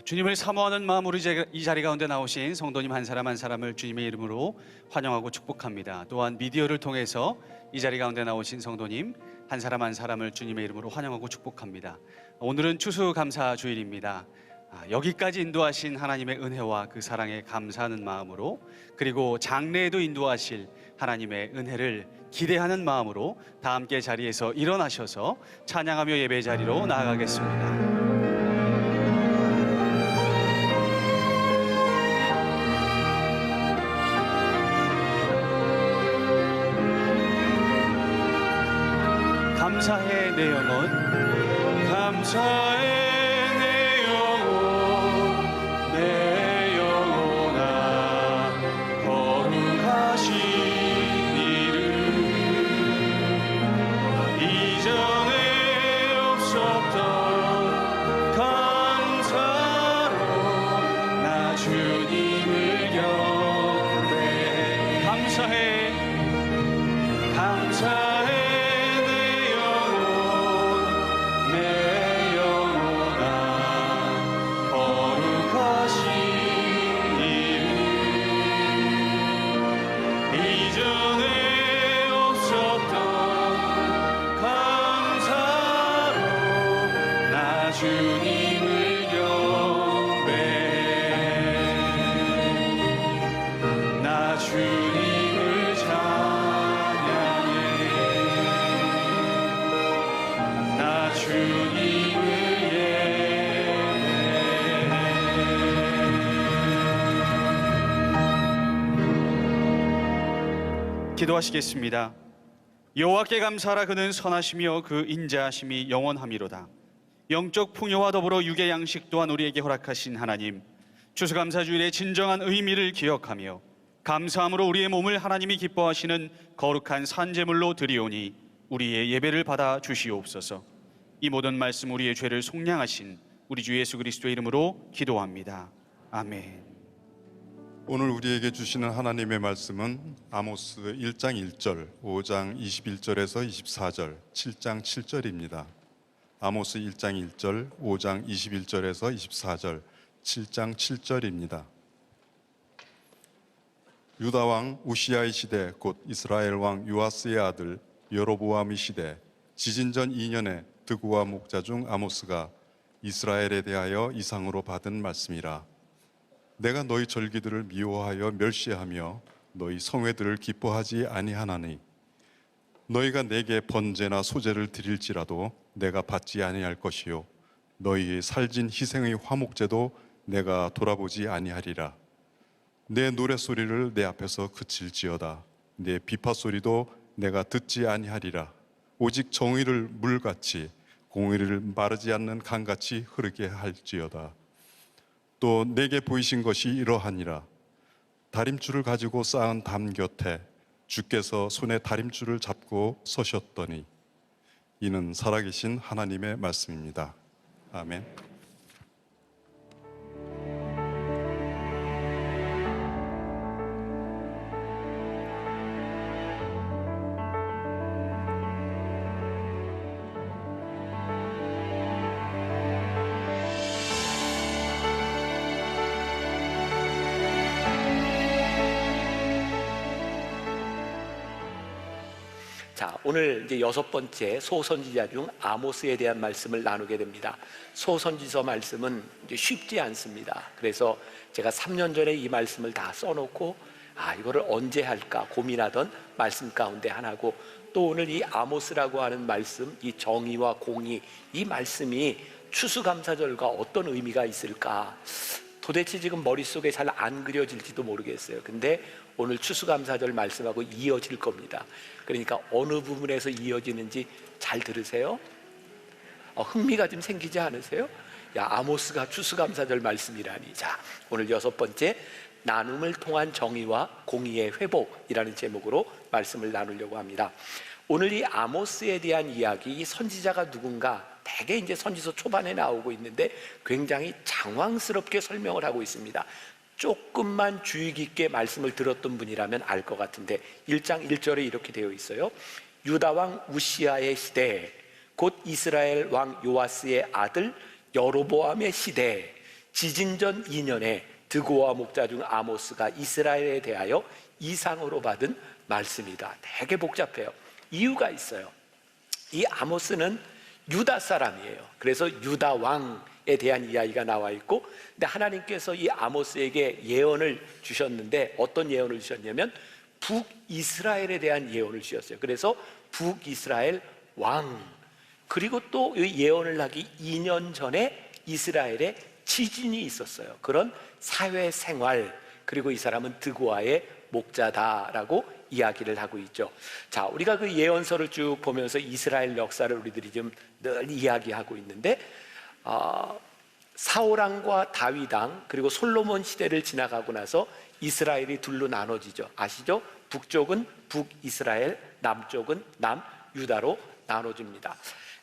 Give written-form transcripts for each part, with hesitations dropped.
주님을 사모하는 마음으로 이 자리 가운데 나오신 성도님 한 사람 한 사람을 주님의 이름으로 환영하고 축복합니다. 또한 미디어를 통해서 이 자리 가운데 나오신 성도님 한 사람 한 사람을 주님의 이름으로 환영하고 축복합니다. 오늘은 추수감사주일입니다. 여기까지 인도하신 하나님의 은혜와 그 사랑에 감사하는 마음으로, 그리고 장래에도 인도하실 하나님의 은혜를 기대하는 마음으로 다 함께 자리에서 일어나셔서 찬양하며 예배 자리로 나아가겠습니다. 감사해 내 영혼, 감사해 내 영혼, 내 영혼아 거룩하신 이름. 이전에 없었던 감사로 나 주님을 경배해. 감사해, 감사해 주님을 경배해. 나 주님을 찬양해. 나 주님을 예배해. 기도하시겠습니다. 여호와께 감사하라. 그는 선하시며 그 인자하심이 영원함이로다. 영적 풍요와 더불어 육의 양식 또한 우리에게 허락하신 하나님, 추수감사주일의 진정한 의미를 기억하며 감사함으로 우리의 몸을 하나님이 기뻐하시는 거룩한 산제물로 드리오니 우리의 예배를 받아 주시옵소서. 이 모든 말씀 우리의 죄를 속량하신 우리 주 예수 그리스도의 이름으로 기도합니다. 아멘. 오늘 우리에게 주시는 하나님의 말씀은 아모스 1장 1절, 5장 21절에서 24절, 7장 7절입니다. 아모스 1장 1절, 5장 21절에서 24절, 7장 7절입니다. 유다 왕 우시아의 시대, 곧 이스라엘 왕 요아스의 아들 여로보암의 시대, 지진전 2년에 드구와 목자 중 아모스가 이스라엘에 대하여 이상으로 받은 말씀이라. 내가 너희 절기들을 미워하여 멸시하며 너희 성회들을 기뻐하지 아니하나니 너희가 내게 번제나 소제를 드릴지라도 내가 받지 아니할 것이요 너희의 살진 희생의 화목제도 내가 돌아보지 아니하리라. 내 노랫소리를 내 앞에서 그칠지어다. 내 비파소리도 내가 듣지 아니하리라. 오직 정의를 물같이 공의를 마르지 않는 강같이 흐르게 할지어다. 또 내게 보이신 것이 이러하니라. 다림줄을 가지고 쌓은 담 곁에 주께서 손에 다림줄을 잡고 서셨더니. 이는 살아계신 하나님의 말씀입니다. 아멘. 자, 오늘 이제 6번째 소선지자 중 아모스에 대한 말씀을 나누게 됩니다. 소선지서 말씀은 이제 쉽지 않습니다. 그래서 제가 3년 전에 이 말씀을 다 써놓고 이거를 언제 할까 고민하던 말씀 가운데 하나고, 또 오늘 이 아모스라고 하는 말씀, 이 정의와 공의, 이 말씀이 추수감사절과 어떤 의미가 있을까 도대체 지금 머릿속에 잘 안 그려질지도 모르겠어요. 근데 오늘 추수감사절 말씀하고 이어질 겁니다. 그러니까 어느 부분에서 이어지는지 잘 들으세요. 흥미가 좀 생기지 않으세요? 야, 아모스가 추수감사절 말씀이라니. 자, 오늘 6번째 나눔을 통한 정의와 공의의 회복이라는 제목으로 말씀을 나누려고 합니다. 오늘 이 아모스에 대한 이야기, 이 선지자가 누군가 대개 이제 선지서 초반에 나오고 있는데 굉장히 장황스럽게 설명을 하고 있습니다. 조금만 주의 깊게 말씀을 들었던 분이라면 알 것 같은데 1장 1절에 이렇게 되어 있어요. 유다 왕 우시아의 시대, 곧 이스라엘 왕 요아스의 아들 여로보암의 시대, 지진전 2년에 드고와 목자 중 아모스가 이스라엘에 대하여 이상으로 받은 말씀이다. 되게 복잡해요. 이유가 있어요. 이 아모스는 유다 사람이에요. 그래서 유다 왕에 대한 이야기가 나와 있고, 근데 하나님께서 이 아모스에게 예언을 주셨는데 어떤 예언을 주셨냐면 북이스라엘에 대한 예언을 주셨어요. 그래서 북이스라엘 왕, 그리고 또 이 예언을 하기 2년 전에 이스라엘에 지진이 있었어요. 그런 사회생활, 그리고 이 사람은 드고아의 목자다라고 이야기를 하고 있죠. 자, 우리가 그 예언서를 쭉 보면서 이스라엘 역사를 우리들이 좀 늘 이야기하고 있는데, 사울왕과 다윗왕 그리고 솔로몬 시대를 지나가고 나서 이스라엘이 둘로 나눠지죠. 아시죠? 북쪽은 북이스라엘, 남쪽은 남유다로 나눠집니다.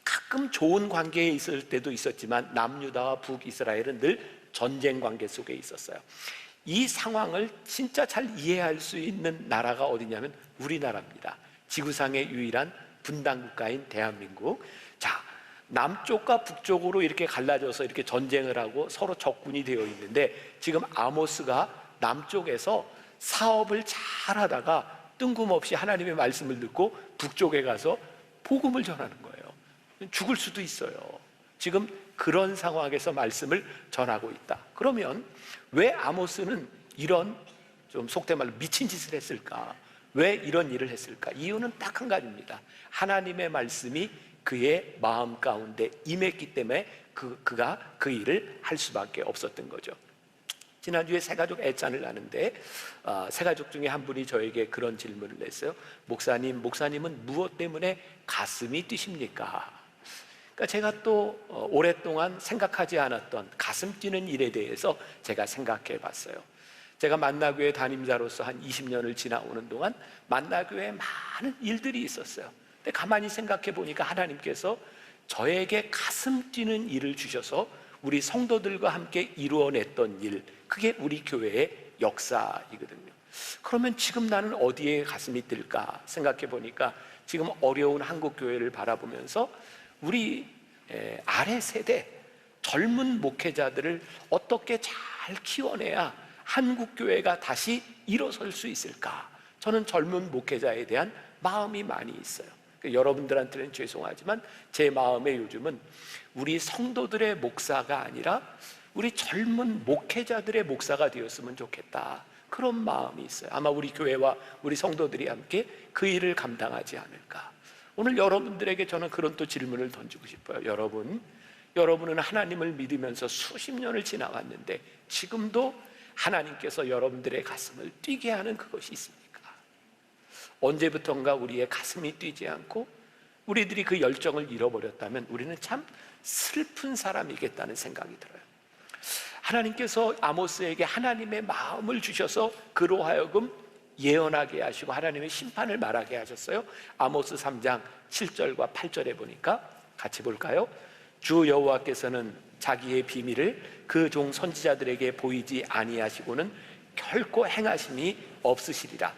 가끔 좋은 관계에 있을 때도 있었지만 남유다와 북이스라엘은 늘 전쟁 관계 속에 있었어요. 이 상황을 진짜 잘 이해할 수 있는 나라가 어디냐면 우리나라입니다. 지구상의 유일한 분단 국가인 대한민국. 자, 남쪽과 북쪽으로 이렇게 갈라져서 이렇게 전쟁을 하고 서로 적군이 되어 있는데, 지금 아모스가 남쪽에서 사업을 잘 하다가 뜬금없이 하나님의 말씀을 듣고 북쪽에 가서 복음을 전하는 거예요. 죽을 수도 있어요. 지금 그런 상황에서 말씀을 전하고 있다. 그러면 왜 아모스는 이런 좀 속된 말로 미친 짓을 했을까? 왜 이런 일을 했을까? 이유는 딱 한 가지입니다. 하나님의 말씀이 그의 마음 가운데 임했기 때문에 그가 그 일을 할 수밖에 없었던 거죠. 지난주에 새가족 애찬을 하는데 새가족 중에 한 분이 저에게 그런 질문을 냈어요. 목사님은 무엇 때문에 가슴이 뛰십니까? 그러니까 제가 또 오랫동안 생각하지 않았던 가슴 뛰는 일에 대해서 제가 생각해 봤어요. 제가 만나교회 담임자로서 한 20년을 지나오는 동안 만나교회에 많은 일들이 있었어요. 근데 가만히 생각해 보니까 하나님께서 저에게 가슴 뛰는 일을 주셔서 우리 성도들과 함께 이루어냈던 일, 그게 우리 교회의 역사이거든요. 그러면 지금 나는 어디에 가슴이 뛸까 생각해 보니까 지금 어려운 한국 교회를 바라보면서 우리 아래 세대 젊은 목회자들을 어떻게 잘 키워내야 한국 교회가 다시 일어설 수 있을까? 저는 젊은 목회자에 대한 마음이 많이 있어요. 여러분들한테는 죄송하지만 제 마음에 요즘은 우리 성도들의 목사가 아니라 우리 젊은 목회자들의 목사가 되었으면 좋겠다, 그런 마음이 있어요. 아마 우리 교회와 우리 성도들이 함께 그 일을 감당하지 않을까. 오늘 여러분들에게 저는 그런 또 질문을 던지고 싶어요. 여러분은 하나님을 믿으면서 수십 년을 지나왔는데 지금도 하나님께서 여러분들의 가슴을 뛰게 하는 그것이 있습니까? 언제부턴가 우리의 가슴이 뛰지 않고 우리들이 그 열정을 잃어버렸다면 우리는 참 슬픈 사람이겠다는 생각이 들어요. 하나님께서 아모스에게 하나님의 마음을 주셔서 그로 하여금 예언하게 하시고 하나님의 심판을 말하게 하셨어요. 아모스 3장 7절과 8절에 보니까 같이 볼까요? 주 여호와께서는 자기의 비밀을 그 종 선지자들에게 보이지 아니하시고는 결코 행하심이 없으시리라.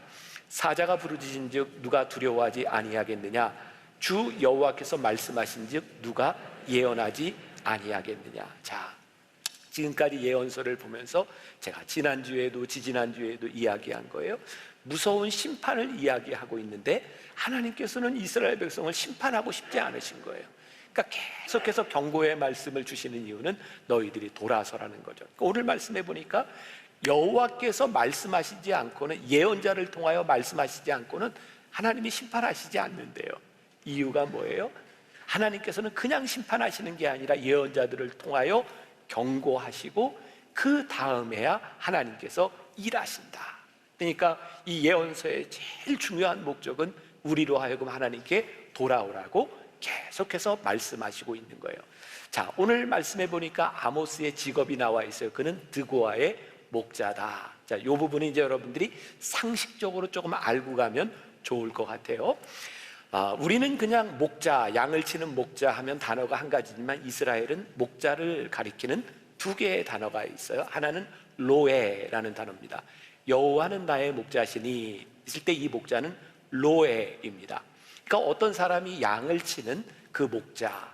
사자가 부르짖은즉 누가 두려워하지 아니하겠느냐? 주 여호와께서 말씀하신즉 누가 예언하지 아니하겠느냐? 자, 지금까지 예언서를 보면서 제가 지난주에도 지지난주에도 이야기한 거예요. 무서운 심판을 이야기하고 있는데 하나님께서는 이스라엘 백성을 심판하고 싶지 않으신 거예요. 그러니까 계속해서 경고의 말씀을 주시는 이유는 너희들이 돌아서라는 거죠. 그러니까 오늘 말씀해 보니까 여호와께서 말씀하시지 않고는, 예언자를 통하여 말씀하시지 않고는 하나님이 심판하시지 않는데요. 이유가 뭐예요? 하나님께서는 그냥 심판하시는 게 아니라 예언자들을 통하여 경고하시고 그 다음에야 하나님께서 일하신다. 그러니까 이 예언서의 제일 중요한 목적은 우리로 하여금 하나님께 돌아오라고 계속해서 말씀하시고 있는 거예요. 자, 오늘 말씀해 보니까 아모스의 직업이 나와 있어요. 그는 드고아의 목자다. 자, 이 부분은 이제 여러분들이 상식적으로 조금 알고 가면 좋을 것 같아요. 우리는 그냥 목자, 양을 치는 목자 하면 단어가 한 가지지만 이스라엘은 목자를 가리키는 두 개의 단어가 있어요. 하나는 로에라는 단어입니다. 여호와는 나의 목자시니 있을 때 이 목자는 로에입니다. 그러니까 어떤 사람이 양을 치는 그 목자,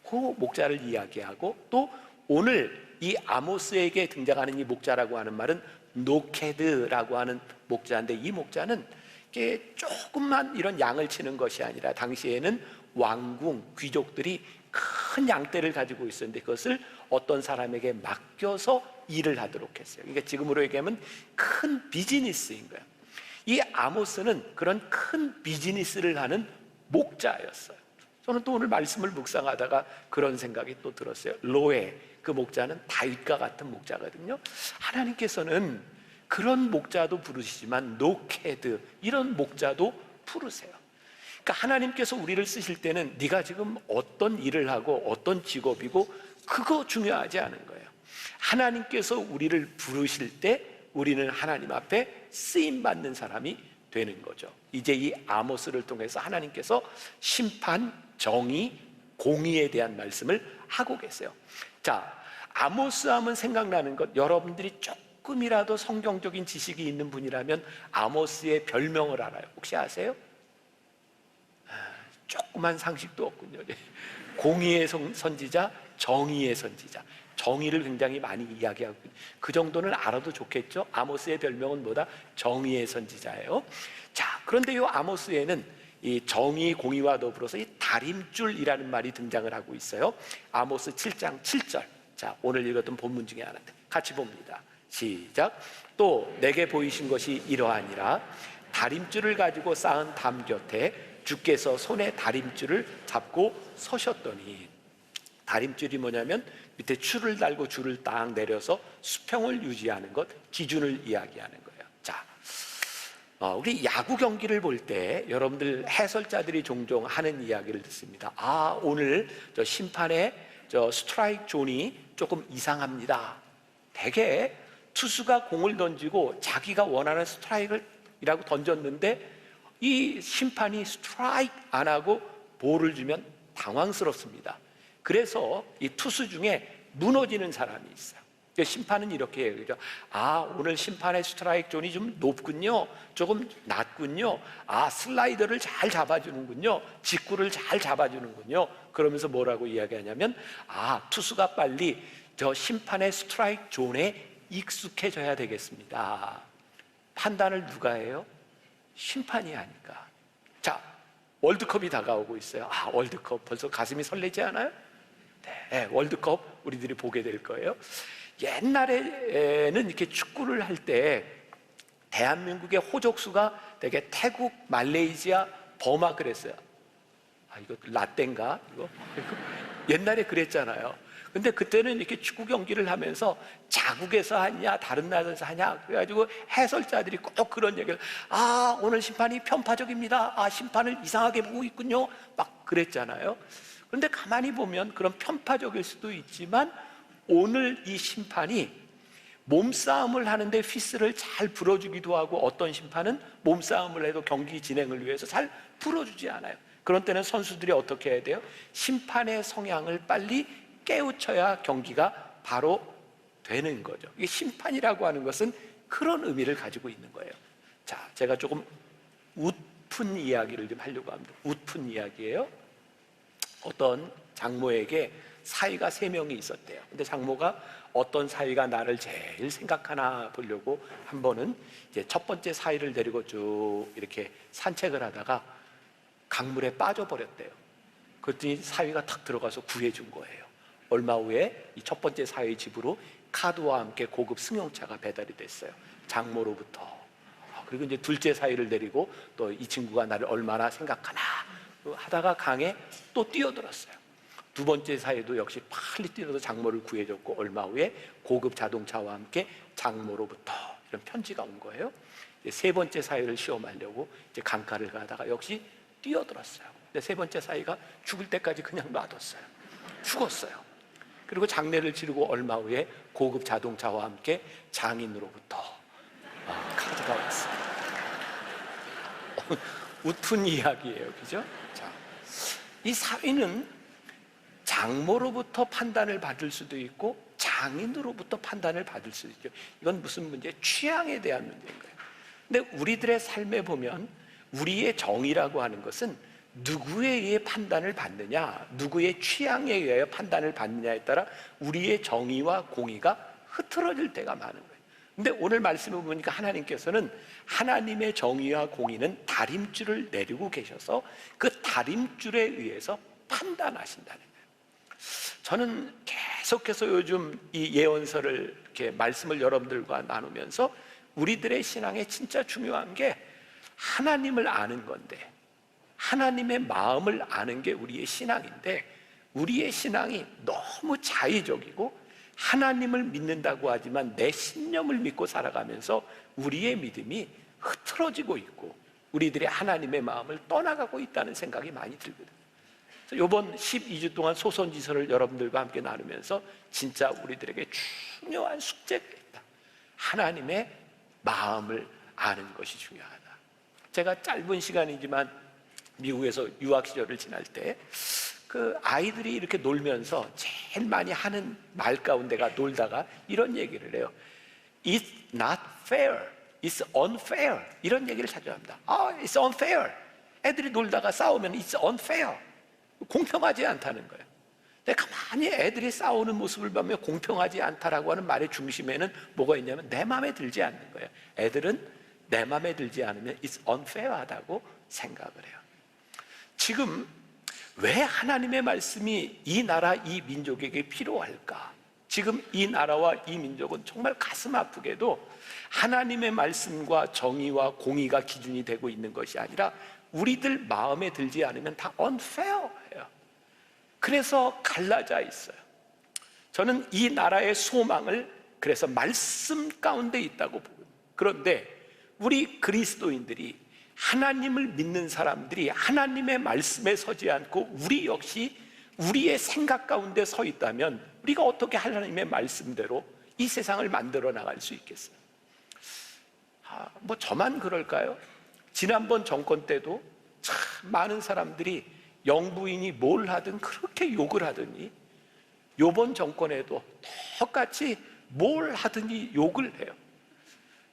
그 목자를 이야기하고, 또 오늘 이 아모스에게 등장하는 이 목자라고 하는 말은 노케드라고 하는 목자인데, 이 목자는 이게 조금만 이런 양을 치는 것이 아니라 당시에는 왕궁 귀족들이 큰 양떼를 가지고 있었는데 그것을 어떤 사람에게 맡겨서 일을 하도록 했어요. 그러니까 지금으로 얘기하면 큰 비즈니스인 거예요. 이 아모스는 그런 큰 비즈니스를 하는 목자였어요. 저는 또 오늘 말씀을 묵상하다가 그런 생각이 또 들었어요. 로에, 그 목자는 다윗과 같은 목자거든요. 하나님께서는 그런 목자도 부르시지만 노케드, 이런 목자도 부르세요. 그러니까 하나님께서 우리를 쓰실 때는 네가 지금 어떤 일을 하고 어떤 직업이고 그거 중요하지 않은 거예요. 하나님께서 우리를 부르실 때 우리는 하나님 앞에 쓰임받는 사람이 되는 거죠. 이제 이 아모스를 통해서 하나님께서 심판, 정의, 공의에 대한 말씀을 하고 계세요. 자, 아모스 하면 생각나는 것, 여러분들이 조금이라도 성경적인 지식이 있는 분이라면 아모스의 별명을 알아요. 혹시 아세요? 조그만 상식도 없군요. 공의의 선지자, 정의의 선지자. 정의를 굉장히 많이 이야기하고, 그 정도는 알아도 좋겠죠. 아모스의 별명은 뭐다? 정의의 선지자예요. 자, 그런데 이 아모스에는 이 정의, 공의와 더불어서 이 다림줄이라는 말이 등장을 하고 있어요. 아모스 7장 7절. 자, 오늘 읽었던 본문 중에 하나인데 같이 봅니다. 시작. 또 내게 보이신 것이 이러하니라. 다림줄을 가지고 쌓은 담 곁에 주께서 손에 다림줄을 잡고 서셨더니. 다림줄이 뭐냐면 밑에 줄을 달고 줄을 딱 내려서 수평을 유지하는 것, 기준을 이야기하는 거예요. 자, 우리 야구 경기를 볼 때 여러분들 해설자들이 종종 하는 이야기를 듣습니다. 아, 오늘 저 심판의 저 스트라이크 존이 조금 이상합니다. 대개 투수가 공을 던지고 자기가 원하는 스트라이크라고 던졌는데 이 심판이 스트라이크 안 하고 볼을 주면 당황스럽습니다. 그래서 이 투수 중에 무너지는 사람이 있어요. 심판은 이렇게 해요. 그죠? 아, 오늘 심판의 스트라이크 존이 좀 높군요. 조금 낮군요. 아, 슬라이더를 잘 잡아주는군요. 직구를 잘 잡아주는군요. 그러면서 뭐라고 이야기하냐면, 아, 투수가 빨리 저 심판의 스트라이크 존에 익숙해져야 되겠습니다. 판단을 누가 해요? 심판이 하니까. 자, 월드컵이 다가오고 있어요. 아, 월드컵 벌써 가슴이 설레지 않아요? 네, 월드컵 우리들이 보게 될 거예요. 옛날에는 이렇게 축구를 할 때 대한민국의 호족수가 되게 태국, 말레이시아, 버마 그랬어요. 아, 이거 라떼인가? 이거 옛날에 그랬잖아요. 근데 그때는 이렇게 축구 경기를 하면서 자국에서 하냐 다른 나라에서 하냐 그래가지고 해설자들이 꼭 그런 얘기를, 아, 오늘 심판이 편파적입니다. 아, 심판을 이상하게 보고 있군요. 막 그랬잖아요. 그런데 가만히 보면 그런 편파적일 수도 있지만 오늘 이 심판이 몸싸움을 하는데 휘슬을 잘 불어주기도 하고, 어떤 심판은 몸싸움을 해도 경기 진행을 위해서 잘 불어주지 않아요. 그런 때는 선수들이 어떻게 해야 돼요? 심판의 성향을 빨리 깨우쳐야 경기가 바로 되는 거죠. 이게 심판이라고 하는 것은 그런 의미를 가지고 있는 거예요. 자, 제가 조금 웃픈 이야기를 좀 하려고 합니다. 웃픈 이야기예요. 어떤 장모에게 사위가 3명이 있었대요. 근데 장모가 어떤 사위가 나를 제일 생각하나 보려고 한 번은 이제 첫 번째 사위를 데리고 쭉 이렇게 산책을 하다가 강물에 빠져버렸대요. 그랬더니 사위가 탁 들어가서 구해준 거예요. 얼마 후에 이 첫 번째 사위 집으로 카드와 함께 고급 승용차가 배달이 됐어요. 장모로부터. 그리고 이제 둘째 사위를 데리고 또 이 친구가 나를 얼마나 생각하나 하다가 강에 또 뛰어들었어요. 두 번째 사위도 역시 빨리 뛰어서 장모를 구해줬고, 얼마 후에 고급 자동차와 함께 장모로부터 이런 편지가 온 거예요. 이제 세 번째 사위를 시험하려고 이제 강가를 가다가 역시 뛰어들었어요. 근데 세 번째 사위가 죽을 때까지 그냥 놔뒀어요. 죽었어요. 그리고 장례를 치르고 얼마 후에 고급 자동차와 함께 장인으로부터 카드가 왔어요. 웃픈 이야기예요, 그죠? 자, 이 사위는 장모로부터 판단을 받을 수도 있고 장인으로부터 판단을 받을 수도 있죠. 이건 무슨 문제? 취향에 대한 문제인 거예요. 근데 우리들의 삶에 보면 우리의 정의라고 하는 것은 누구에 의해 판단을 받느냐, 누구의 취향에 의하여 판단을 받느냐에 따라 우리의 정의와 공의가 흐트러질 때가 많은 거예요. 근데 오늘 말씀을 보니까 하나님께서는 하나님의 정의와 공의는 다림줄을 내리고 계셔서 그 다림줄에 의해서 판단하신다는 거예요. 저는 계속해서 요즘 이 예언서를 이렇게 말씀을 여러분들과 나누면서 우리들의 신앙에 진짜 중요한 게 하나님을 아는 건데, 하나님의 마음을 아는 게 우리의 신앙인데, 우리의 신앙이 너무 자의적이고 하나님을 믿는다고 하지만 내 신념을 믿고 살아가면서 우리의 믿음이 흐트러지고 있고 우리들의 하나님의 마음을 떠나가고 있다는 생각이 많이 들거든요. 그래서 이번 12주 동안 소선지서를 여러분들과 함께 나누면서 진짜 우리들에게 중요한 숙제가 있다. 하나님의 마음을 아는 것이 중요하다. 제가 짧은 시간이지만 미국에서 유학 시절을 지날 때 그 아이들이 이렇게 놀면서 제일 많이 하는 말 가운데가 놀다가 이런 얘기를 해요. It's not fair, it's unfair. 이런 얘기를 자주 합니다. It's unfair. 애들이 놀다가 싸우면 it's unfair. 공평하지 않다는 거예요. 근데 가만히 애들이 싸우는 모습을 보면 공평하지 않다라고 하는 말의 중심에는 뭐가 있냐면 내 마음에 들지 않는 거예요. 애들은 내 마음에 들지 않으면 it's unfair하다고 생각을 해요. 지금 왜 하나님의 말씀이 이 나라 이 민족에게 필요할까? 지금 이 나라와 이 민족은 정말 가슴 아프게도 하나님의 말씀과 정의와 공의가 기준이 되고 있는 것이 아니라 우리들 마음에 들지 않으면 다 unfair해요. 그래서 갈라져 있어요. 저는 이 나라의 소망을 그래서 말씀 가운데 있다고 보거든요. 그런데 우리 그리스도인들이, 하나님을 믿는 사람들이 하나님의 말씀에 서지 않고 우리 역시 우리의 생각 가운데 서 있다면 우리가 어떻게 하나님의 말씀대로 이 세상을 만들어 나갈 수 있겠어요? 뭐 저만 그럴까요? 지난번 정권 때도 참 많은 사람들이 영부인이 뭘 하든 그렇게 욕을 하더니 이번 정권에도 똑같이 뭘 하든지 욕을 해요.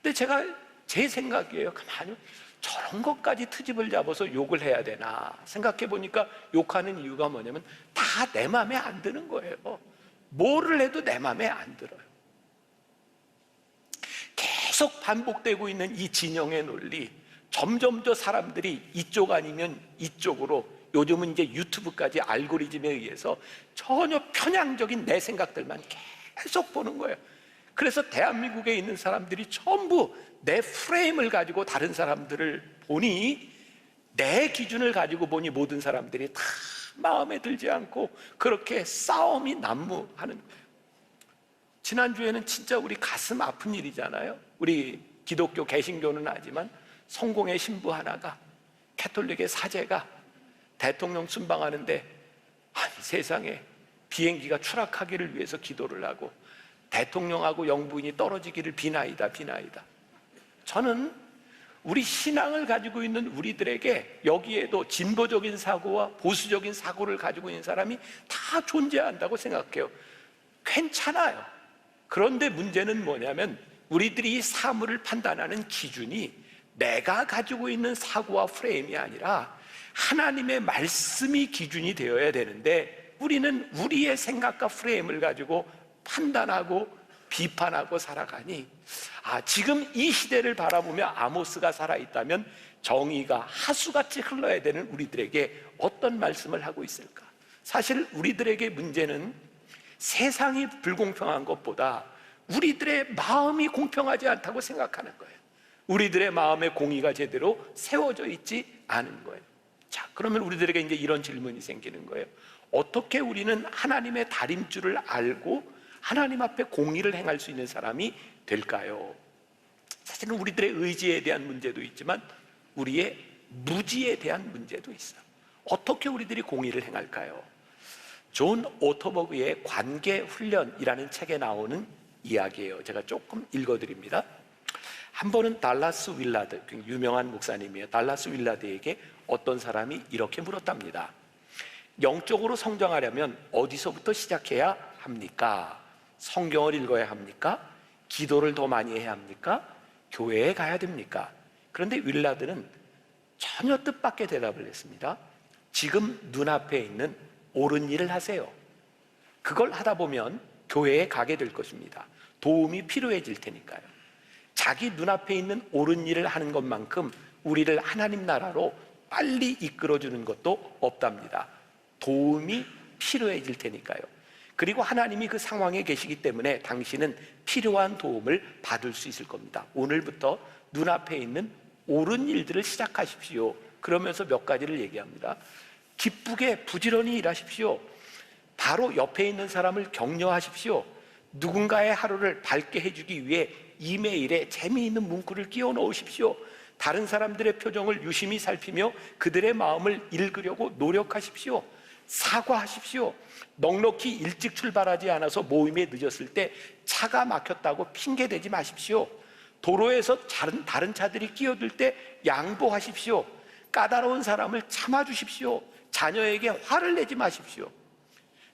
근데 제가 제 생각이에요. 가만히 저런 것까지 트집을 잡아서 욕을 해야 되나 생각해 보니까 욕하는 이유가 뭐냐면 다 내 마음에 안 드는 거예요. 뭐를 해도 내 마음에 안 들어요. 계속 반복되고 있는 이 진영의 논리, 점점 더 사람들이 이쪽 아니면 이쪽으로, 요즘은 이제 유튜브까지 알고리즘에 의해서 전혀 편향적인 내 생각들만 계속 보는 거예요. 그래서 대한민국에 있는 사람들이 전부 내 프레임을 가지고 다른 사람들을 보니, 내 기준을 가지고 보니 모든 사람들이 다 마음에 들지 않고 그렇게 싸움이 난무하는 거예요. 지난주에는 진짜 우리 가슴 아픈 일이잖아요. 우리 기독교 개신교는 아니지만 성공의 신부 하나가, 캐톨릭의 사제가 대통령 순방하는데 아니 세상에 비행기가 추락하기를 위해서 기도를 하고 대통령하고 영부인이 떨어지기를 비나이다. 저는 우리 신앙을 가지고 있는 우리들에게 여기에도 진보적인 사고와 보수적인 사고를 가지고 있는 사람이 다 존재한다고 생각해요. 괜찮아요. 그런데 문제는 뭐냐면 우리들이 이 사물을 판단하는 기준이 내가 가지고 있는 사고와 프레임이 아니라 하나님의 말씀이 기준이 되어야 되는데, 우리는 우리의 생각과 프레임을 가지고 판단하고 비판하고 살아가니, 지금 이 시대를 바라보며 아모스가 살아있다면 정의가 하수같이 흘러야 되는 우리들에게 어떤 말씀을 하고 있을까? 사실 우리들에게 문제는 세상이 불공평한 것보다 우리들의 마음이 공평하지 않다고 생각하는 거예요. 우리들의 마음의 공의가 제대로 세워져 있지 않은 거예요. 자, 그러면 우리들에게 이제 이런 질문이 생기는 거예요. 어떻게 우리는 하나님의 다림줄을 알고 하나님 앞에 공의를 행할 수 있는 사람이 될까요? 사실은 우리들의 의지에 대한 문제도 있지만 우리의 무지에 대한 문제도 있어요. 어떻게 우리들이 공의를 행할까요? 존 오토버그의 관계훈련이라는 책에 나오는 이야기예요. 제가 조금 읽어드립니다. 한 번은 달라스 윌라드, 유명한 목사님이에요. 달라스 윌라드에게 어떤 사람이 이렇게 물었답니다. 영적으로 성장하려면 어디서부터 시작해야 합니까? 성경을 읽어야 합니까? 기도를 더 많이 해야 합니까? 교회에 가야 됩니까? 그런데 윌라드는 전혀 뜻밖의 대답을 했습니다. 지금 눈앞에 있는 옳은 일을 하세요. 그걸 하다 보면 교회에 가게 될 것입니다. 도움이 필요해질 테니까요. 자기 눈앞에 있는 옳은 일을 하는 것만큼 우리를 하나님 나라로 빨리 이끌어주는 것도 없답니다. 도움이 필요해질 테니까요. 그리고 하나님이 그 상황에 계시기 때문에 당신은 필요한 도움을 받을 수 있을 겁니다. 오늘부터 눈앞에 있는 옳은 일들을 시작하십시오. 그러면서 몇 가지를 얘기합니다. 기쁘게 부지런히 일하십시오. 바로 옆에 있는 사람을 격려하십시오. 누군가의 하루를 밝게 해주기 위해 이메일에 재미있는 문구를 끼워 넣으십시오. 다른 사람들의 표정을 유심히 살피며 그들의 마음을 읽으려고 노력하십시오. 사과하십시오. 넉넉히 일찍 출발하지 않아서 모임에 늦었을 때 차가 막혔다고 핑계대지 마십시오. 도로에서 다른 차들이 끼어들 때 양보하십시오. 까다로운 사람을 참아주십시오. 자녀에게 화를 내지 마십시오.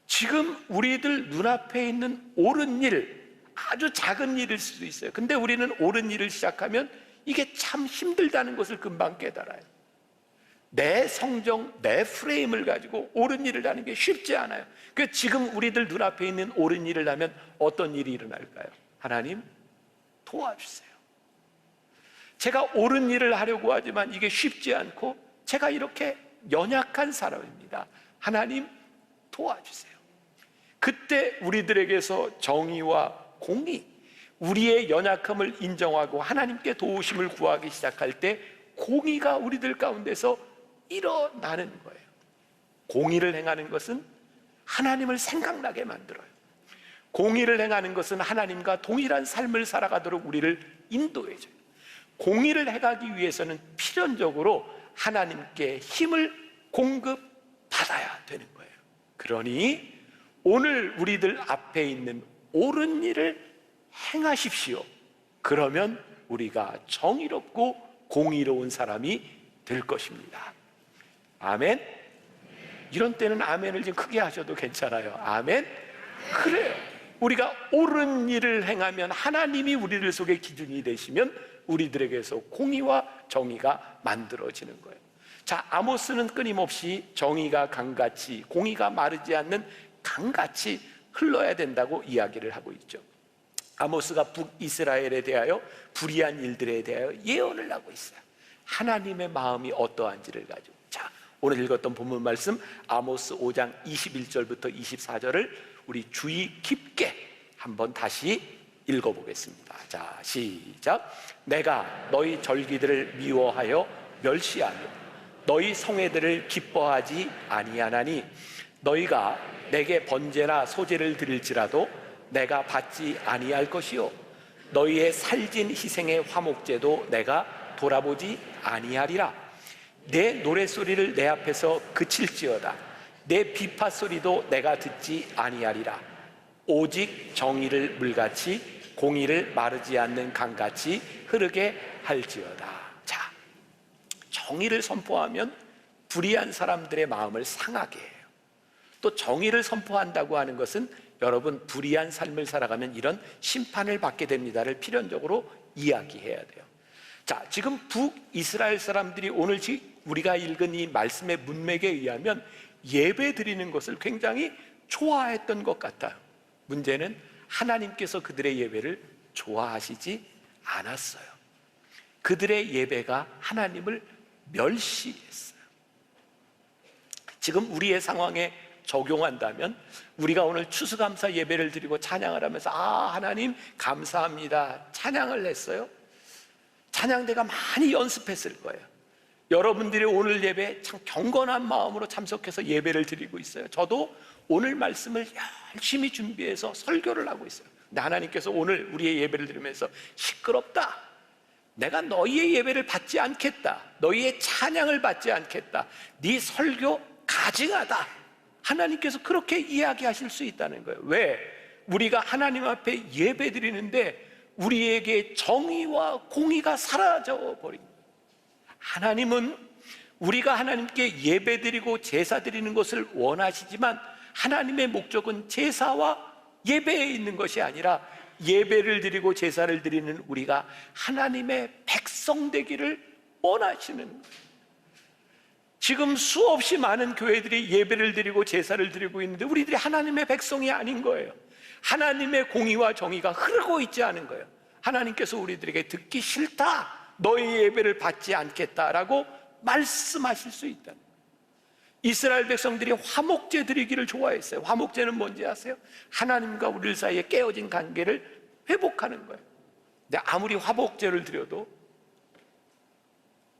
지금 우리들 눈앞에 있는 옳은 일, 아주 작은 일일 수도 있어요. 근데 우리는 옳은 일을 시작하면 이게 참 힘들다는 것을 금방 깨달아요. 내 성정, 내 프레임을 가지고 옳은 일을 하는 게 쉽지 않아요. 그래서 지금 우리들 눈앞에 있는 옳은 일을 하면 어떤 일이 일어날까요? 하나님 도와주세요. 제가 옳은 일을 하려고 하지만 이게 쉽지 않고 제가 이렇게 연약한 사람입니다. 하나님 도와주세요. 그때 우리들에게서 정의와 공의, 우리의 연약함을 인정하고 하나님께 도우심을 구하기 시작할 때 공의가 우리들 가운데서 일어나는 거예요. 공의를 행하는 것은 하나님을 생각나게 만들어요. 공의를 행하는 것은 하나님과 동일한 삶을 살아가도록 우리를 인도해줘요. 공의를 행하기 위해서는 필연적으로 하나님께 힘을 공급받아야 되는 거예요. 그러니 오늘 우리들 앞에 있는 옳은 일을 행하십시오. 그러면 우리가 정의롭고 공의로운 사람이 될 것입니다. 아멘. 이런 때는 아멘을 좀 크게 하셔도 괜찮아요. 아멘. 그래요. 우리가 옳은 일을 행하면 하나님이 우리들 속에 기준이 되시면 우리들에게서 공의와 정의가 만들어지는 거예요. 자, 아모스는 끊임없이 정의가 강같이, 공의가 마르지 않는 강같이 흘러야 된다고 이야기를 하고 있죠. 아모스가 북이스라엘에 대하여 불의한 일들에 대하여 예언을 하고 있어요. 하나님의 마음이 어떠한지를 가지고. 자, 오늘 읽었던 본문 말씀 아모스 5장 21절부터 24절을 우리 주의 깊게 한번 다시 읽어보겠습니다. 자, 시작. 내가 너희 절기들을 미워하여 멸시하며 너희 성회들을 기뻐하지 아니하나니 너희가 내게 번제나 소제를 드릴지라도 내가 받지 아니할 것이요 너희의 살진 희생의 화목제도 내가 돌아보지 아니하리라. 내 노랫소리를 내 앞에서 그칠지어다. 내 비파 소리도 내가 듣지 아니하리라. 오직 정의를 물같이 공의를 마르지 않는 강같이 흐르게 할지어다. 자, 정의를 선포하면 불의한 사람들의 마음을 상하게 해요. 또 정의를 선포한다고 하는 것은 여러분 불의한 삶을 살아가면 이런 심판을 받게 됩니다를 필연적으로 이야기해야 돼요. 자, 지금 북이스라엘 사람들이 오늘 우리가 읽은 이 말씀의 문맥에 의하면 예배 드리는 것을 굉장히 좋아했던 것 같아요. 문제는 하나님께서 그들의 예배를 좋아하시지 않았어요. 그들의 예배가 하나님을 멸시했어요. 지금 우리의 상황에 적용한다면 우리가 오늘 추수감사 예배를 드리고 찬양을 하면서 하나님 감사합니다 찬양을 했어요. 찬양대가 많이 연습했을 거예요. 여러분들이 오늘 예배에 참 경건한 마음으로 참석해서 예배를 드리고 있어요. 저도 오늘 말씀을 열심히 준비해서 설교를 하고 있어요. 근데 하나님께서 오늘 우리의 예배를 드리면서 시끄럽다, 내가 너희의 예배를 받지 않겠다, 너희의 찬양을 받지 않겠다, 네 설교 가증하다, 하나님께서 그렇게 이야기하실 수 있다는 거예요. 왜? 우리가 하나님 앞에 예배 드리는데 우리에게 정의와 공의가 사라져 버린 거예요. 하나님은 우리가 하나님께 예배 드리고 제사 드리는 것을 원하시지만 하나님의 목적은 제사와 예배에 있는 것이 아니라 예배를 드리고 제사를 드리는 우리가 하나님의 백성 되기를 원하시는 거예요. 지금 수없이 많은 교회들이 예배를 드리고 제사를 드리고 있는데 우리들이 하나님의 백성이 아닌 거예요. 하나님의 공의와 정의가 흐르고 있지 않은 거예요. 하나님께서 우리들에게 듣기 싫다, 너희 예배를 받지 않겠다라고 말씀하실 수 있다는 거예요. 이스라엘 백성들이 화목제 드리기를 좋아했어요. 화목제는 뭔지 아세요? 하나님과 우리 사이에 깨어진 관계를 회복하는 거예요. 근데 아무리 화목제를 드려도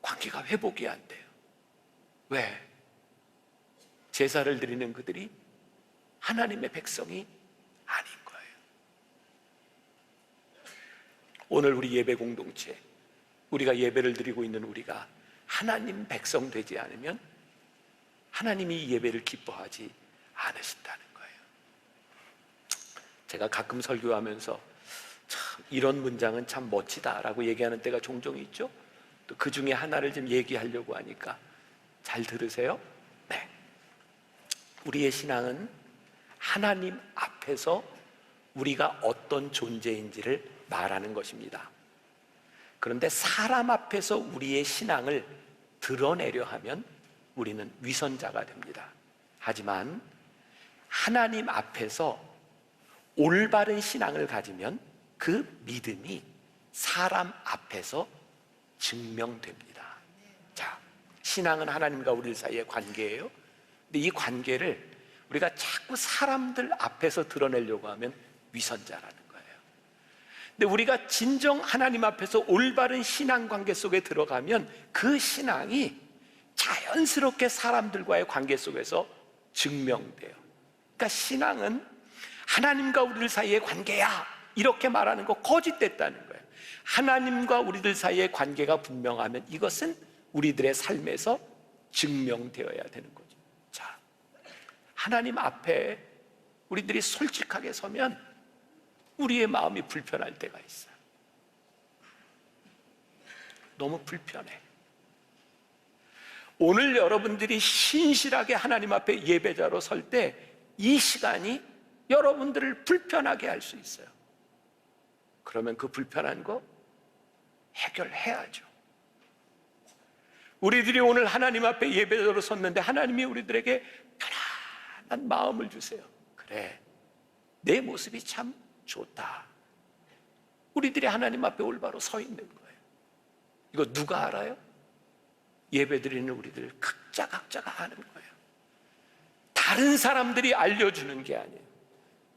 관계가 회복이 안 돼요. 왜? 제사를 드리는 그들이 하나님의 백성이 아닌 거예요. 오늘 우리 예배 공동체, 우리가 예배를 드리고 있는 우리가 하나님 백성 되지 않으면 하나님이 이 예배를 기뻐하지 않으신다는 거예요. 제가 가끔 설교하면서 참 이런 문장은 참 멋지다라고 얘기하는 때가 종종 있죠. 또 그 중에 하나를 좀 얘기하려고 하니까 잘 들으세요. 네. 우리의 신앙은 하나님 앞에서 우리가 어떤 존재인지를 말하는 것입니다. 그런데 사람 앞에서 우리의 신앙을 드러내려 하면 우리는 위선자가 됩니다. 하지만 하나님 앞에서 올바른 신앙을 가지면 그 믿음이 사람 앞에서 증명됩니다. 자, 신앙은 하나님과 우리 사이의 관계예요. 근데 이 관계를 우리가 자꾸 사람들 앞에서 드러내려고 하면 위선자라는 거예요. 근데 우리가 진정 하나님 앞에서 올바른 신앙 관계 속에 들어가면 그 신앙이 자연스럽게 사람들과의 관계 속에서 증명돼요. 그러니까 신앙은 하나님과 우리들 사이의 관계야, 이렇게 말하는 거 거짓됐다는 거예요. 하나님과 우리들 사이의 관계가 분명하면 이것은 우리들의 삶에서 증명되어야 되는 거죠. 자, 하나님 앞에 우리들이 솔직하게 서면 우리의 마음이 불편할 때가 있어요. 너무 불편해. 오늘 여러분들이 신실하게 하나님 앞에 예배자로 설 때 이 시간이 여러분들을 불편하게 할 수 있어요. 그러면 그 불편한 거 해결해야죠. 우리들이 오늘 하나님 앞에 예배자로 섰는데 하나님이 우리들에게 편안한 마음을 주세요. 그래, 내 모습이 참 좋다. 우리들이 하나님 앞에 올바로 서 있는 거예요. 이거 누가 알아요? 예배드리는 우리들 각자가 아는 거예요. 다른 사람들이 알려주는 게 아니에요.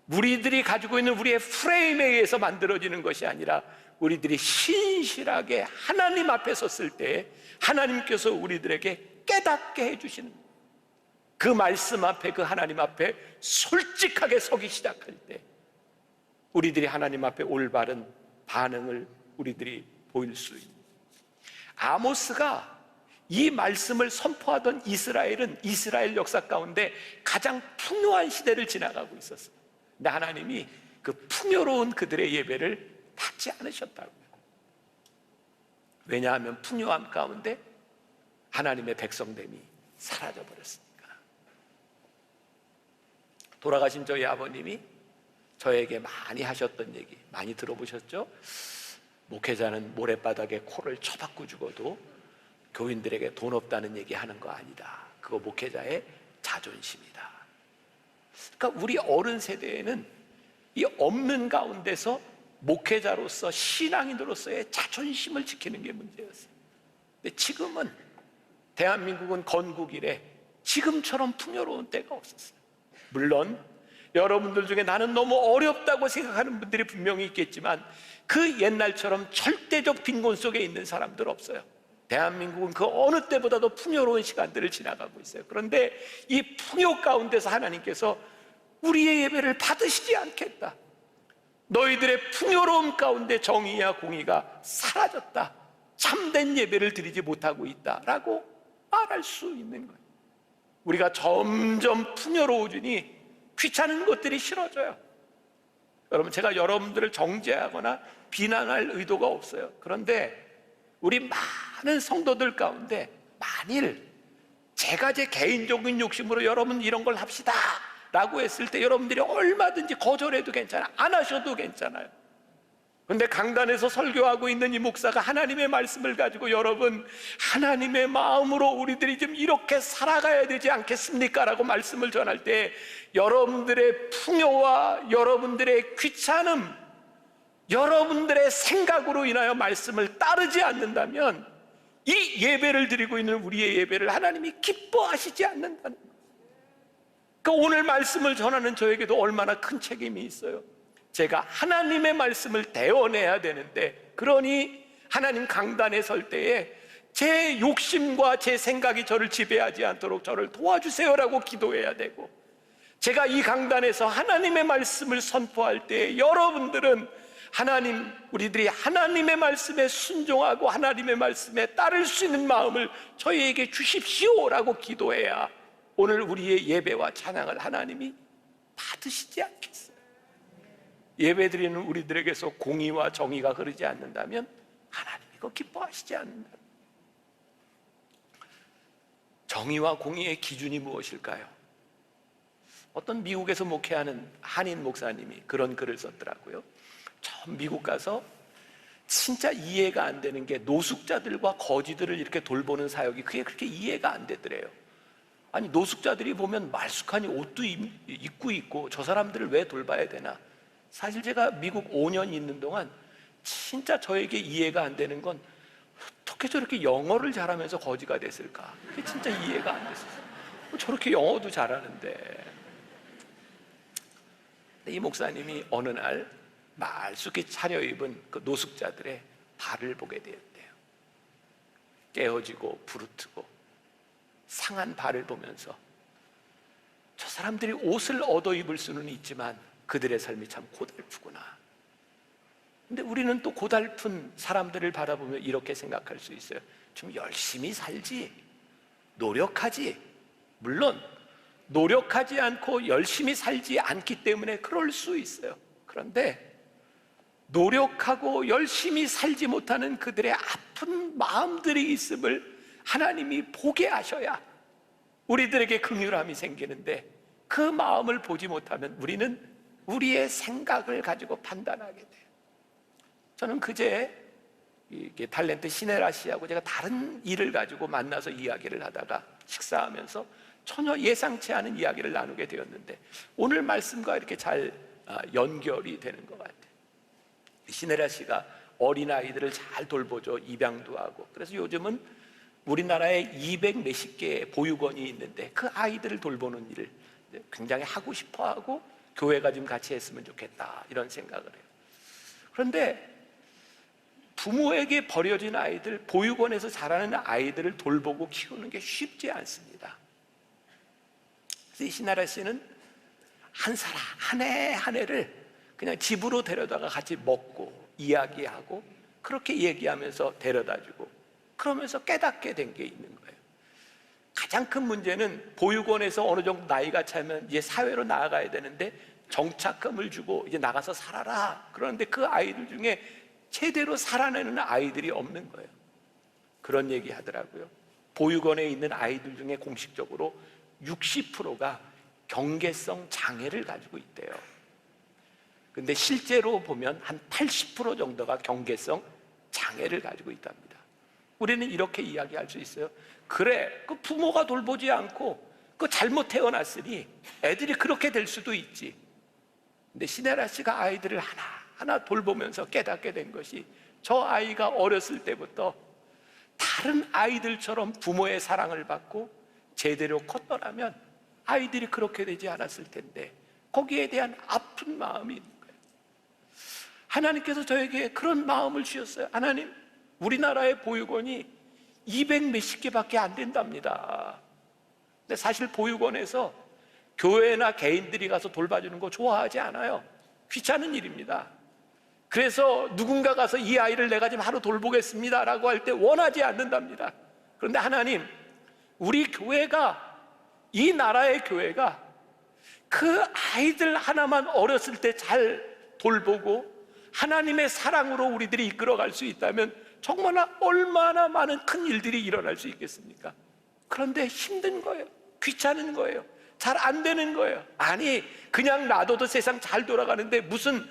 우리들이 가지고 있는 우리의 프레임에 의해서 만들어지는 것이 아니라 우리들이 신실하게 하나님 앞에 섰을 때 하나님께서 우리들에게 깨닫게 해주시는 거예요. 그 말씀 앞에, 그 하나님 앞에 솔직하게 서기 시작할 때 우리들이 하나님 앞에 올바른 반응을 우리들이 보일 수 있는, 아모스가 이 말씀을 선포하던 이스라엘은 이스라엘 역사 가운데 가장 풍요한 시대를 지나가고 있었어요. 근데 하나님이 그 풍요로운 그들의 예배를 받지 않으셨다고요. 왜냐하면 풍요함 가운데 하나님의 백성됨이 사라져 버렸으니까. 돌아가신 저희 아버님이 저에게 많이 하셨던 얘기 많이 들어보셨죠? 목회자는 모래바닥에 코를 쳐박고 죽어도 교인들에게 돈 없다는 얘기 하는 거 아니다. 그거 목회자의 자존심이다. 그러니까 우리 어른 세대에는 이 없는 가운데서 목회자로서 신앙인으로서의 자존심을 지키는 게 문제였어요. 근데 지금은 대한민국은 건국 이래 지금처럼 풍요로운 때가 없었어요. 물론 여러분들 중에 나는 너무 어렵다고 생각하는 분들이 분명히 있겠지만 그 옛날처럼 절대적 빈곤 속에 있는 사람들 없어요. 대한민국은 그 어느 때보다도 풍요로운 시간들을 지나가고 있어요. 그런데 이 풍요 가운데서 하나님께서 우리의 예배를 받으시지 않겠다. 너희들의 풍요로움 가운데 정의와 공의가 사라졌다. 참된 예배를 드리지 못하고 있다라고 말할 수 있는 거예요. 우리가 점점 풍요로워지니 귀찮은 것들이 싫어져요. 여러분, 제가 여러분들을 정죄하거나 비난할 의도가 없어요. 그런데 우리 많은 성도들 가운데 만일 제가 제 개인적인 욕심으로 여러분 이런 걸 합시다 라고 했을 때 여러분들이 얼마든지 거절해도 괜찮아요. 안 하셔도 괜찮아요. 그런데 강단에서 설교하고 있는 이 목사가 하나님의 말씀을 가지고 여러분, 하나님의 마음으로 우리들이 좀 이렇게 살아가야 되지 않겠습니까? 라고 말씀을 전할 때 여러분들의 풍요와 여러분들의 귀찮음, 여러분들의 생각으로 인하여 말씀을 따르지 않는다면 이 예배를 드리고 있는 우리의 예배를 하나님이 기뻐하시지 않는다는 거예요. 그러니까 오늘 말씀을 전하는 저에게도 얼마나 큰 책임이 있어요. 제가 하나님의 말씀을 대언해야 되는데, 그러니 하나님 강단에 설 때에 제 욕심과 제 생각이 저를 지배하지 않도록 저를 도와주세요라고 기도해야 되고, 제가 이 강단에서 하나님의 말씀을 선포할 때 여러분들은 하나님, 우리들이 하나님의 말씀에 순종하고 하나님의 말씀에 따를 수 있는 마음을 저희에게 주십시오라고 기도해야 오늘 우리의 예배와 찬양을 하나님이 받으시지 않겠어요. 예배드리는 우리들에게서 공의와 정의가 흐르지 않는다면 하나님이 그거 기뻐하시지 않는다. 정의와 공의의 기준이 무엇일까요? 어떤 미국에서 목회하는 한인 목사님이 그런 글을 썼더라고요. 처음 미국 가서 진짜 이해가 안 되는 게 노숙자들과 거지들을 이렇게 돌보는 사역이 그게 그렇게 이해가 안 되더래요. 아니, 노숙자들이 보면 말쑥하니 옷도 입고 있고 저 사람들을 왜 돌봐야 되나? 사실 제가 미국 5년 있는 동안 진짜 저에게 이해가 안 되는 건 어떻게 저렇게 영어를 잘하면서 거지가 됐을까? 그게 진짜 이해가 안 됐어요. 저렇게 영어도 잘하는데. 이 목사님이 어느 날 말쑥히 차려입은 그 노숙자들의 발을 보게 되었대요. 깨어지고 부르트고 상한 발을 보면서 저 사람들이 옷을 얻어 입을 수는 있지만 그들의 삶이 참 고달프구나. 근데 우리는 또 고달픈 사람들을 바라보며 이렇게 생각할 수 있어요. 좀 열심히 살지, 노력하지. 물론 노력하지 않고 열심히 살지 않기 때문에 그럴 수 있어요. 그런데 노력하고 열심히 살지 못하는 그들의 아픈 마음들이 있음을 하나님이 보게 하셔야 우리들에게 긍휼함이 생기는데, 그 마음을 보지 못하면 우리는 우리의 생각을 가지고 판단하게 돼요. 저는 그제 탤런트 시네라 씨하고 제가 다른 일을 가지고 만나서 이야기를 하다가 식사하면서 전혀 예상치 않은 이야기를 나누게 되었는데 오늘 말씀과 이렇게 잘 연결이 되는 것 같아요. 시네라 씨가 어린아이들을 잘 돌보죠. 입양도 하고. 그래서 요즘은 우리나라에 200 몇십 개의 보육원이 있는데 그 아이들을 돌보는 일을 굉장히 하고 싶어하고 교회가 좀 같이 했으면 좋겠다 이런 생각을 해요. 그런데 부모에게 버려진 아이들, 보육원에서 자라는 아이들을 돌보고 키우는 게 쉽지 않습니다. 그래서 이 시나라 씨는 한 사람 한 해 한 해를 그냥 집으로 데려다가 같이 먹고 이야기하고 그렇게 얘기하면서 데려다주고 그러면서 깨닫게 된 게 있는 거예요. 가장 큰 문제는 보육원에서 어느 정도 나이가 차면 이제 사회로 나아가야 되는데 정착금을 주고 이제 나가서 살아라. 그런데 그 아이들 중에 제대로 살아내는 아이들이 없는 거예요. 그런 얘기 하더라고요. 보육원에 있는 아이들 중에 공식적으로 60%가 경계성 장애를 가지고 있대요. 근데 실제로 보면 한 80% 정도가 경계성 장애를 가지고 있답니다. 우리는 이렇게 이야기할 수 있어요. 그래, 그 부모가 돌보지 않고 그 잘못 태어났으니 애들이 그렇게 될 수도 있지. 근데 시네라 씨가 아이들을 하나하나 돌보면서 깨닫게 된 것이 저 아이가 어렸을 때부터 다른 아이들처럼 부모의 사랑을 받고 제대로 컸더라면 아이들이 그렇게 되지 않았을 텐데 거기에 대한 아픈 마음이 있는 거예요. 하나님께서 저에게 그런 마음을 주셨어요. 하나님, 우리나라의 보육원이 200 몇십 개밖에 안 된답니다. 근데 사실 보육원에서 교회나 개인들이 가서 돌봐주는 거 좋아하지 않아요. 귀찮은 일입니다. 그래서 누군가 가서 이 아이를 내가 좀 하루 돌보겠습니다 라고 할 때 원하지 않는답니다. 그런데 하나님, 우리 교회가, 이 나라의 교회가 그 아이들 하나만 어렸을 때 잘 돌보고 하나님의 사랑으로 우리들이 이끌어갈 수 있다면 정말 얼마나 많은 큰 일들이 일어날 수 있겠습니까? 그런데 힘든 거예요. 귀찮은 거예요. 잘 안 되는 거예요. 아니, 그냥 놔둬도 세상 잘 돌아가는데 무슨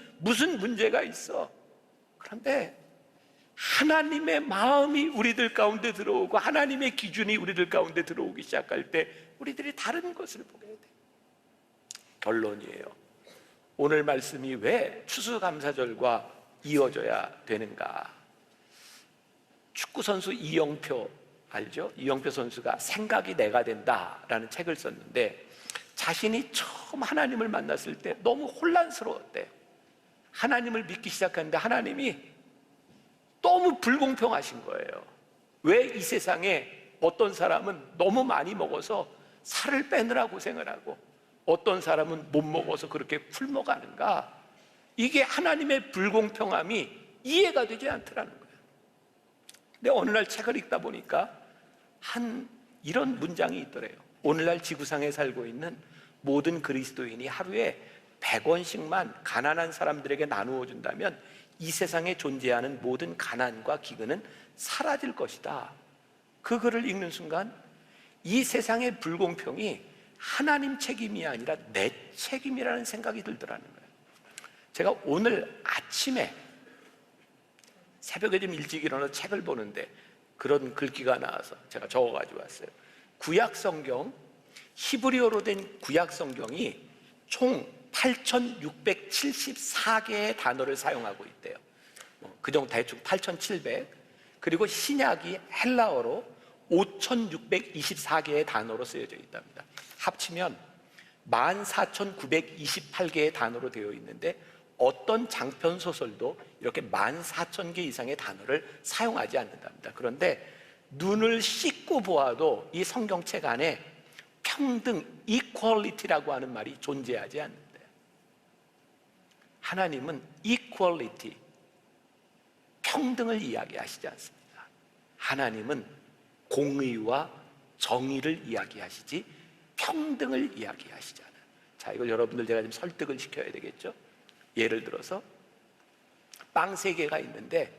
문제가 있어? 그런데 하나님의 마음이 우리들 가운데 들어오고 하나님의 기준이 우리들 가운데 들어오기 시작할 때 우리들이 다른 것을 보게 돼. 결론이에요. 오늘 말씀이 왜 추수감사절과 이어져야 되는가? 축구선수 이영표 알죠? 이영표 선수가 생각이 내가 된다라는 책을 썼는데 자신이 처음 하나님을 만났을 때 너무 혼란스러웠대요. 하나님을 믿기 시작했는데 하나님이 너무 불공평하신 거예요. 왜 이 세상에 어떤 사람은 너무 많이 먹어서 살을 빼느라 고생을 하고 어떤 사람은 못 먹어서 그렇게 굶어가는가? 이게 하나님의 불공평함이 이해가 되지 않더라는 거예요. 근데 어느 날 책을 읽다 보니까 이런 문장이 있더래요. 오늘날 지구상에 살고 있는 모든 그리스도인이 하루에 100원씩만 가난한 사람들에게 나누어 준다면 이 세상에 존재하는 모든 가난과 기근은 사라질 것이다. 그 글을 읽는 순간 이 세상의 불공평이 하나님 책임이 아니라 내 책임이라는 생각이 들더라는 거예요. 제가 오늘 아침에 새벽에 좀 일찍 일어나서 책을 보는데 그런 글귀가 나와서 제가 적어가지고 왔어요. 구약 성경, 히브리어로 된 구약 성경이 총 8,674개의 단어를 사용하고 있대요. 그 정도 대충 8,700. 그리고 신약이 헬라어로 5,624개의 단어로 쓰여져 있답니다. 합치면 14,928개의 단어로 되어 있는데 어떤 장편 소설도 이렇게 14,000개 이상의 단어를 사용하지 않는답니다. 그런데 눈을 씻고 보아도 이 성경책 안에 평등, equality라고 하는 말이 존재하지 않는데요. 하나님은 equality, 평등을 이야기하시지 않습니다. 하나님은 공의와 정의를 이야기하시지 평등을 이야기하시지 않아요. 자, 이걸 여러분들 제가 좀 설득을 시켜야 되겠죠? 예를 들어서 빵 3개가 있는데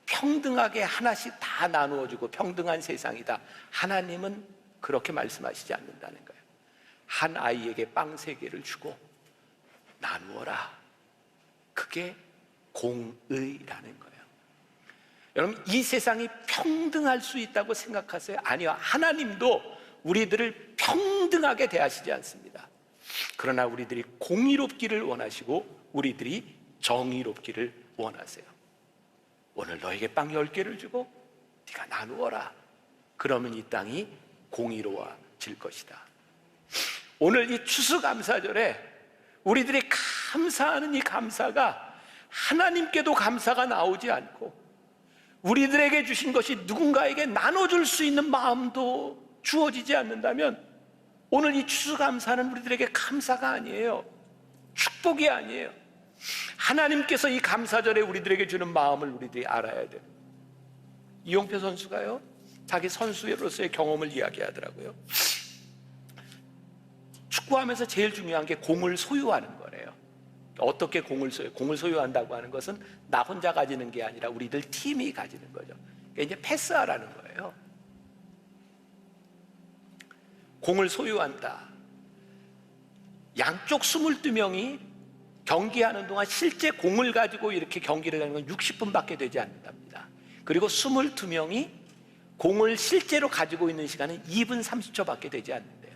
평등하게 하나씩 다 나누어주고 평등한 세상이다. 하나님은 그렇게 말씀하시지 않는다는 거예요. 한 아이에게 빵 3개를 주고 나누어라. 그게 공의라는 거예요. 여러분, 이 세상이 평등할 수 있다고 생각하세요? 아니요. 하나님도 우리들을 평등하게 대하시지 않습니다. 그러나 우리들이 공의롭기를 원하시고 우리들이 정의롭기를 원하세요. 오늘 너에게 빵 10개를 주고 네가 나누어라. 그러면 이 땅이 공의로워질 것이다. 오늘 이 추수감사절에 우리들이 감사하는 이 감사가 하나님께도 감사가 나오지 않고 우리들에게 주신 것이 누군가에게 나눠줄 수 있는 마음도 주어지지 않는다면 오늘 이 추수감사는 우리들에게 감사가 아니에요. 축복이 아니에요. 하나님께서 이 감사절에 우리들에게 주는 마음을 우리들이 알아야 돼요. 이용표 선수가요, 자기 선수로서의 경험을 이야기하더라고요. 축구하면서 제일 중요한 게 공을 소유하는 거래요. 어떻게 공을 소유한다고 하는 것은 나 혼자 가지는 게 아니라 우리들 팀이 가지는 거죠. 그러니까 이제 패스하라는 거예요. 공을 소유한다. 양쪽 22명이 경기하는 동안 실제 공을 가지고 이렇게 경기를 하는 건 60분밖에 되지 않는답니다. 그리고 22명이 공을 실제로 가지고 있는 시간은 2분 30초밖에 되지 않는데요.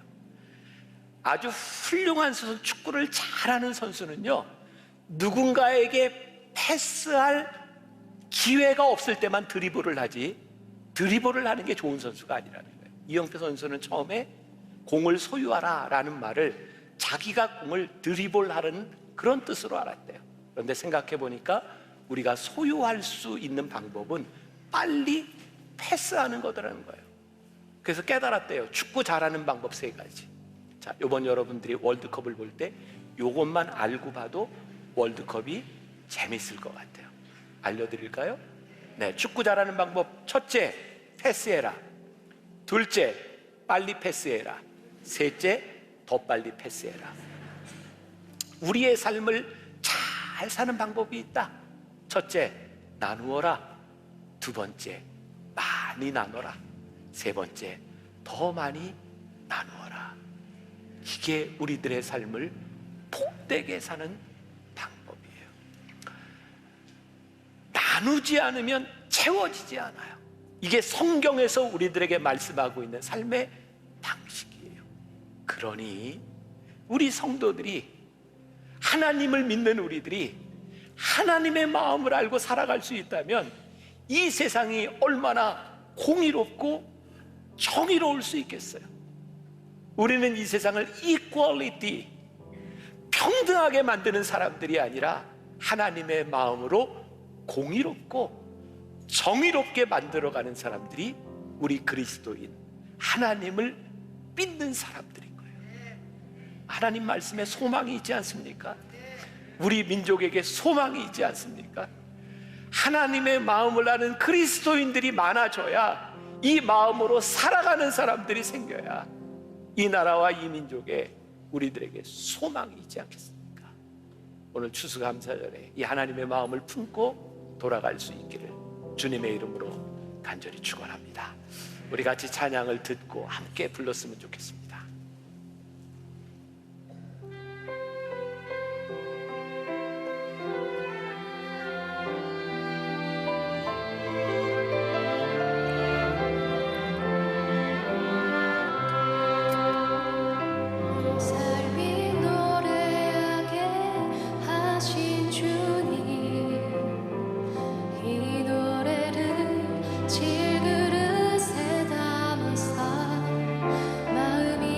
아주 훌륭한 선수, 축구를 잘하는 선수는요, 누군가에게 패스할 기회가 없을 때만 드리블을 하지 드리블을 하는 게 좋은 선수가 아니라는 거예요. 이영표 선수는 처음에 공을 소유하라 라는 말을 자기가 공을 드리블하는 그런 뜻으로 알았대요. 그런데 생각해 보니까 우리가 소유할 수 있는 방법은 빨리 패스하는 거더라는 거예요. 그래서 깨달았대요. 축구 잘하는 방법 3가지. 자, 이번 여러분들이 월드컵을 볼 때 이것만 알고 봐도 월드컵이 재밌을 것 같아요. 알려드릴까요? 네, 축구 잘하는 방법. 첫째, 패스해라. 둘째, 빨리 패스해라. 셋째, 더 빨리 패스해라. 우리의 삶을 잘 사는 방법이 있다. 첫째, 나누어라. 두 번째, 많이 나눠라. 세 번째, 더 많이 나누어라. 이게 우리들의 삶을 복되게 사는 방법이에요. 나누지 않으면 채워지지 않아요. 이게 성경에서 우리들에게 말씀하고 있는 삶의 방식이에요. 그러니 우리 성도들이, 하나님을 믿는 우리들이 하나님의 마음을 알고 살아갈 수 있다면 이 세상이 얼마나 공의롭고 정의로울 수 있겠어요. 우리는 이 세상을 이퀄리티, 평등하게 만드는 사람들이 아니라 하나님의 마음으로 공의롭고 정의롭게 만들어가는 사람들이 우리 그리스도인, 하나님을 믿는 사람들인 거예요. 하나님 말씀에 소망이 있지 않습니까? 우리 민족에게 소망이 있지 않습니까? 하나님의 마음을 아는 그리스도인들이 많아져야, 이 마음으로 살아가는 사람들이 생겨야 이 나라와 이 민족에, 우리들에게 소망이 있지 않겠습니까? 오늘 추수감사절에 이 하나님의 마음을 품고 돌아갈 수 있기를 주님의 이름으로 간절히 축원합니다. 우리 같이 찬양을 듣고 함께 불렀으면 좋겠습니다. 삶이 노래하게 하신 주님, 이 노래를 질그릇에 담아서 마음이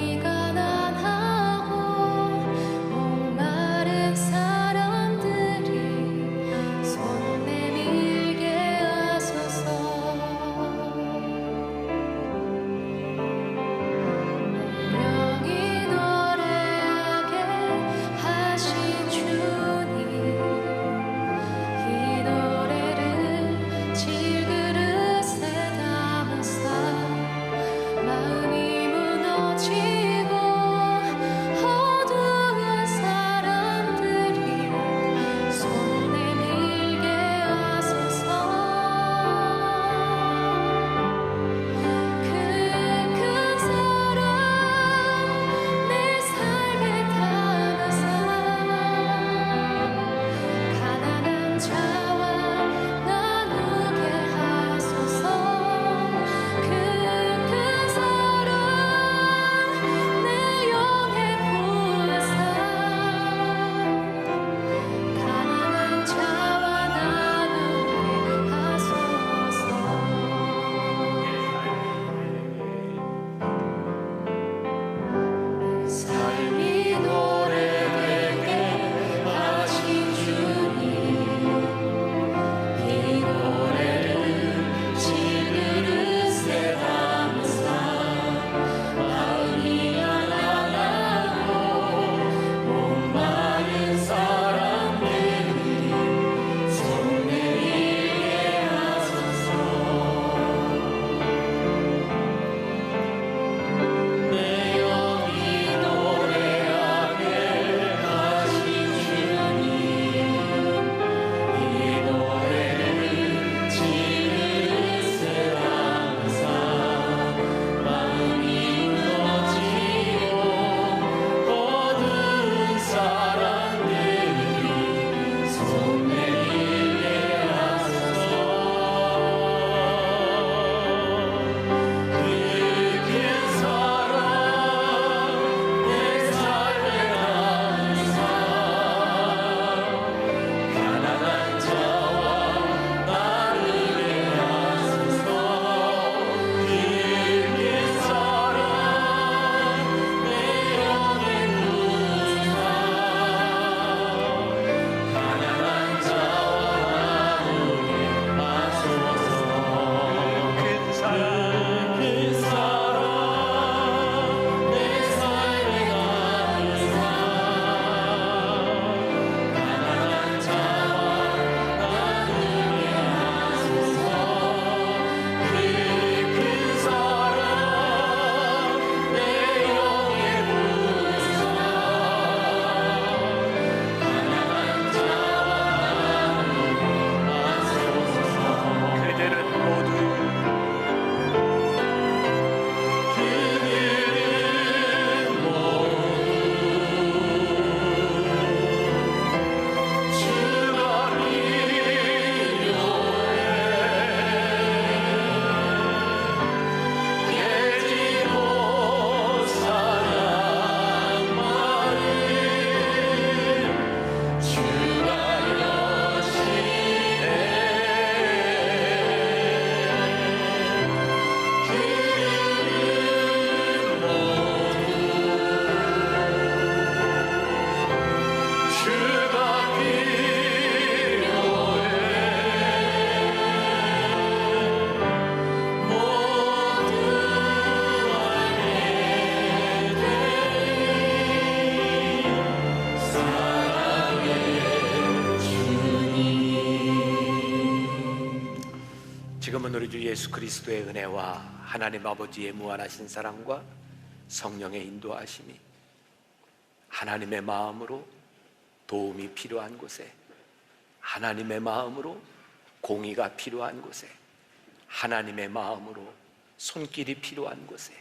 지금은 우리 주 예수 그리스도의 은혜와 하나님 아버지의 무한하신 사랑과 성령의 인도하심이 하나님의 마음으로 도움이 필요한 곳에, 하나님의 마음으로 공의가 필요한 곳에, 하나님의 마음으로 손길이 필요한 곳에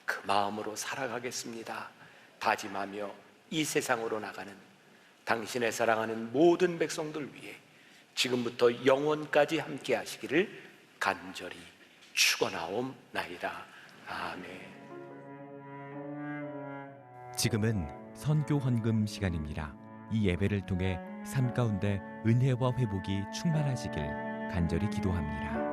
그 마음으로 살아가겠습니다 다짐하며 이 세상으로 나가는 당신의 사랑하는 모든 백성들 위해 지금부터 영원까지 함께 하시기를 간절히 축원하옵나이다. 아멘. 지금은 선교 헌금 시간입니다. 이 예배를 통해 삶 가운데 은혜와 회복이 충만하시길 간절히 기도합니다.